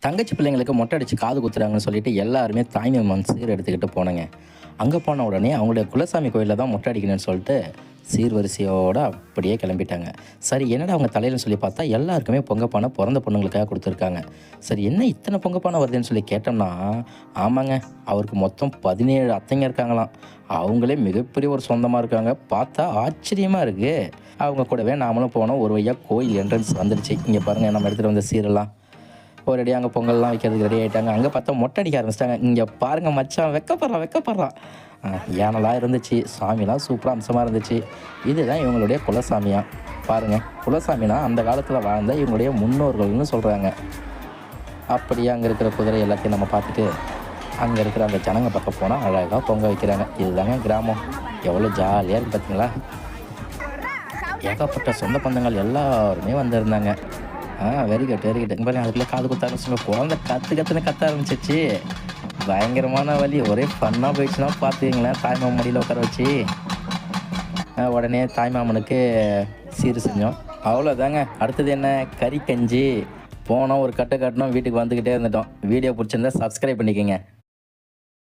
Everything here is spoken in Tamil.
தங்கச்சி பிள்ளைங்களுக்கு மொட்டை அடிச்சு காது குத்துறாங்கன்னு சொல்லிட்டு எல்லாருமே தாய்மாமன் சீர் எடுத்துக்கிட்டு போனேங்க. அங்கே போன உடனே அவங்களுடைய குலசாமி கோயிலில் தான் மொட்டை அடிக்கணும்னு சொல்லிட்டு சீர்வரிசையோடு அப்படியே கிளம்பிட்டாங்க. சரி என்னடா அவங்க தலையிலன்னு சொல்லி பார்த்தா எல்லாருக்குமே பொங்கப்பானை பிறந்த பொண்ணுங்களுக்காக கொடுத்துருக்காங்க. சரி என்ன இத்தனை பொங்கப்பானை வருதுன்னு சொல்லி கேட்டோம்னா, ஆமாங்க, அவருக்கு மொத்தம் 17 அத்தைங்க இருக்காங்களாம். அவங்களே மிகப்பெரிய ஒரு சொந்தமாக இருக்காங்க. பார்த்தா ஆச்சரியமாக இருக்குது. அவங்க கூடவே நாமளும் போனோம். ஒரு வழியாக கோயில் என்ட்ரன்ஸ் வந்துடுச்சு. இங்கே பாருங்கள், நம்ம எடுத்துகிட்டு வந்த சீரெல்லாம் ஒரு அடி அங்கே பொங்கல்லாம் வைக்கிறதுக்கு ரெடி ஆகிட்டாங்க. அங்கே பார்த்தா மொட்டை அடிக்க ஆரம்பிச்சிட்டாங்க. இங்கே பாருங்கள் மச்சான், வெக்கப்படுறான். யானெல்லாம் இருந்துச்சு, சாமிலாம் சூப்பராக அம்சமாக இருந்துச்சு. இதுதான் இவங்களுடைய குலசாமியாக பாருங்கள். குலசாமினா அந்த காலத்தில் வாழ்ந்த இவங்களுடைய முன்னோர்கள்னு சொல்கிறாங்க. அப்படியே அங்கே இருக்கிற குதிரை எல்லாத்தையும் நம்ம பார்த்துட்டு அங்கே இருக்கிற அந்த ஜனங்க பக்கம் போனால் அழகாக பொங்க வைக்கிறாங்க. இதுதாங்க கிராமம். எவ்வளோ ஜாலியாக இருக்குது பார்த்தீங்களா. ஏகப்பட்ட சொந்த பந்தங்கள் எல்லாருமே வந்திருந்தாங்க. Very good. இங்கே பாருங்க, அதுக்குள்ளே காது குத்த ஆரம்பிச்சுங்க. குழந்தை கற்று ஆரம்பிச்சிச்சு. பயங்கரமான வலி. ஒரே ஃபன்னாக போயிடுச்சுன்னா பார்த்துக்கிங்களேன். தாய்மாமன் மடியில் உட்கார வச்சு உடனே தாய்மாமனுக்கு சீர் செஞ்சோம். அவ்வளோதாங்க. அடுத்தது என்ன, கறி கஞ்சி. போனோம், ஒரு கட்டணும், வீட்டுக்கு வந்துக்கிட்டே இருந்துட்டோம். வீடியோ பிடிச்சிருந்தா சப்ஸ்கிரைப் பண்ணிக்கோங்க.